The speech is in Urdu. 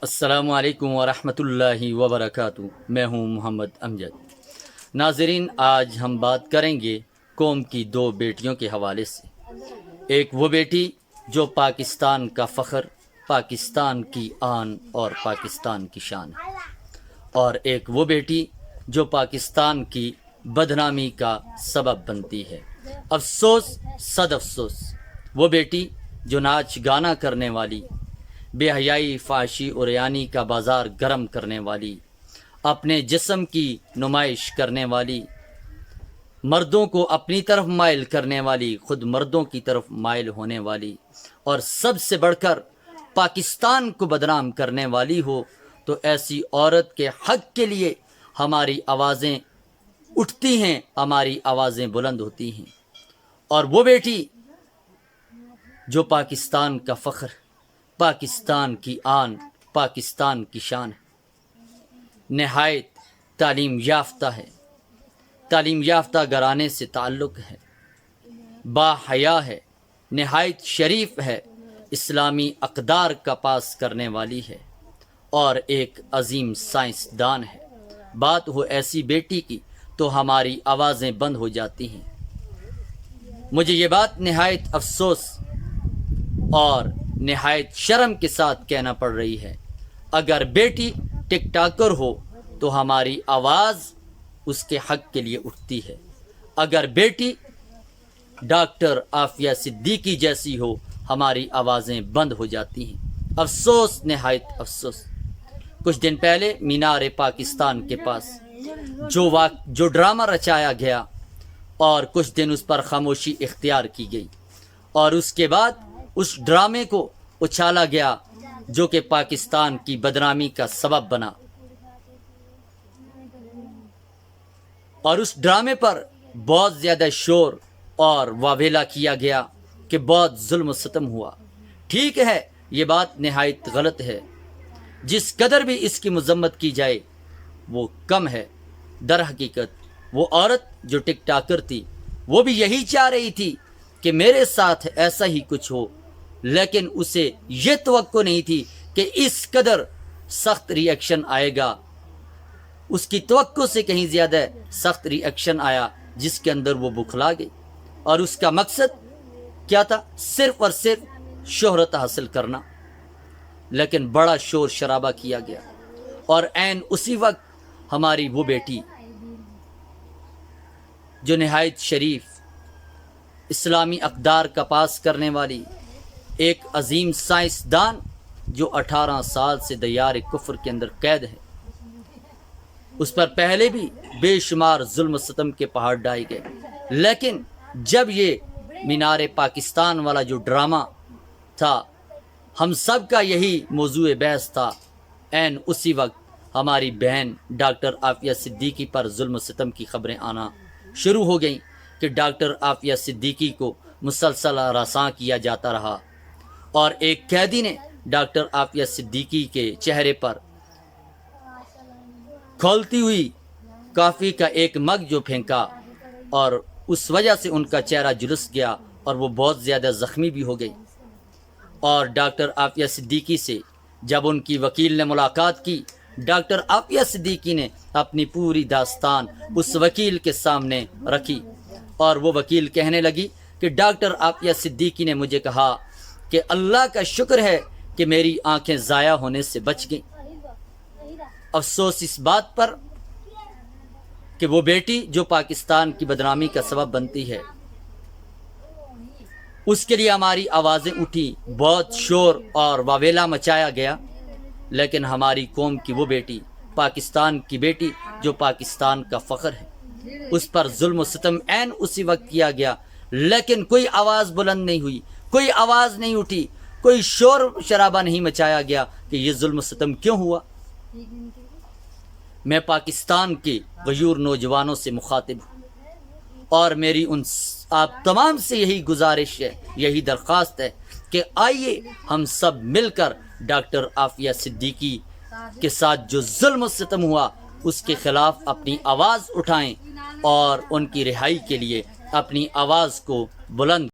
السلام علیکم ورحمۃ اللہ وبرکاتہ۔ میں ہوں محمد امجد۔ ناظرین، آج ہم بات کریں گے قوم کی دو بیٹیوں کے حوالے سے۔ ایک وہ بیٹی جو پاکستان کا فخر، پاکستان کی آن اور پاکستان کی شان ہے، اور ایک وہ بیٹی جو پاکستان کی بدنامی کا سبب بنتی ہے۔ افسوس، صد افسوس، وہ بیٹی جو ناچ گانا کرنے والی، بے حیائی، فحاشی اور یعنی کا بازار گرم کرنے والی، اپنے جسم کی نمائش کرنے والی، مردوں کو اپنی طرف مائل کرنے والی، خود مردوں کی طرف مائل ہونے والی، اور سب سے بڑھ کر پاکستان کو بدنام کرنے والی ہو، تو ایسی عورت کے حق کے لیے ہماری آوازیں اٹھتی ہیں، ہماری آوازیں بلند ہوتی ہیں۔ اور وہ بیٹی جو پاکستان کا فخر، پاکستان کی آن، پاکستان کی شان ہے، نہایت تعلیم یافتہ ہے، تعلیم یافتہ گھرانے سے تعلق ہے، با حیا ہے، نہایت شریف ہے، اسلامی اقدار کا پاس کرنے والی ہے، اور ایک عظیم سائنسدان ہے۔ بات ہو ایسی بیٹی کی تو ہماری آوازیں بند ہو جاتی ہیں۔ مجھے یہ بات نہایت افسوس اور نہایت شرم کے ساتھ کہنا پڑ رہی ہے، اگر بیٹی ٹک ٹاکر ہو تو ہماری آواز اس کے حق کے لیے اٹھتی ہے، اگر بیٹی ڈاکٹر عافیہ صدیقی جیسی ہو ہماری آوازیں بند ہو جاتی ہیں۔ افسوس، نہایت افسوس۔ کچھ دن پہلے مینار پاکستان کے پاس جو ڈرامہ رچایا گیا، اور کچھ دن اس پر خاموشی اختیار کی گئی، اور اس کے بعد اس ڈرامے کو اچھالا گیا جو کہ پاکستان کی بدنامی کا سبب بنا، اور اس ڈرامے پر بہت زیادہ شور اور واویلا کیا گیا کہ بہت ظلم و ستم ہوا۔ ٹھیک ہے، یہ بات نہایت غلط ہے، جس قدر بھی اس کی مذمت کی جائے وہ کم ہے۔ در حقیقت وہ عورت جو ٹک ٹاکر تھی، وہ بھی یہی چاہ رہی تھی کہ میرے ساتھ ایسا ہی کچھ ہو، لیکن اسے یہ توقع نہیں تھی کہ اس قدر سخت ری ایکشن آئے گا۔ اس کی توقع سے کہیں زیادہ سخت ری ایکشن آیا، جس کے اندر وہ بکھلا گئی، اور اس کا مقصد کیا تھا؟ صرف اور صرف شہرت حاصل کرنا۔ لیکن بڑا شور شرابہ کیا گیا، اور عین اسی وقت ہماری وہ بیٹی جو نہایت شریف، اسلامی اقدار کا پاس کرنے والی، ایک عظیم سائنسدان جو 18 سال سے دیار کفر کے اندر قید ہے، اس پر پہلے بھی بے شمار ظلم و ستم کے پہاڑ ڈھائے گئے، لیکن جب یہ مینار پاکستان والا جو ڈرامہ تھا، ہم سب کا یہی موضوع بحث تھا، عین اسی وقت ہماری بہن ڈاکٹر عافیہ صدیقی پر ظلم و ستم کی خبریں آنا شروع ہو گئیں کہ ڈاکٹر عافیہ صدیقی کو مسلسل ہراساں کیا جاتا رہا، اور ایک قیدی نے ڈاکٹر عافیہ صدیقی کے چہرے پر کھولتی ہوئی کافی کا ایک مگ جو پھینکا، اور اس وجہ سے ان کا چہرہ جھلس گیا، اور وہ بہت زیادہ زخمی بھی ہو گئی۔ اور ڈاکٹر عافیہ صدیقی سے جب ان کی وکیل نے ملاقات کی، ڈاکٹر عافیہ صدیقی نے اپنی پوری داستان اس وکیل کے سامنے رکھی، اور وہ وکیل کہنے لگی کہ ڈاکٹر عافیہ صدیقی نے مجھے کہا کہ اللہ کا شکر ہے کہ میری آنکھیں ضائع ہونے سے بچ گئیں۔ افسوس اس بات پر کہ وہ بیٹی جو پاکستان کی بدنامی کا سبب بنتی ہے، اس کے لیے ہماری آوازیں اٹھی، بہت شور اور واویلا مچایا گیا، لیکن ہماری قوم کی وہ بیٹی، پاکستان کی بیٹی جو پاکستان کا فخر ہے، اس پر ظلم و ستم عین اسی وقت کیا گیا، لیکن کوئی آواز بلند نہیں ہوئی، کوئی آواز نہیں اٹھی، کوئی شور شرابہ نہیں مچایا گیا کہ یہ ظلم و ستم کیوں ہوا۔ میں پاکستان کے غیور نوجوانوں سے مخاطب ہوں، اور میری ان آپ تمام سے یہی گزارش ہے، یہی درخواست ہے کہ آئیے ہم سب مل کر ڈاکٹر عافیہ صدیقی کے ساتھ جو ظلم و ستم ہوا اس کے خلاف اپنی آواز اٹھائیں، اور ان کی رہائی کے لیے اپنی آواز کو بلند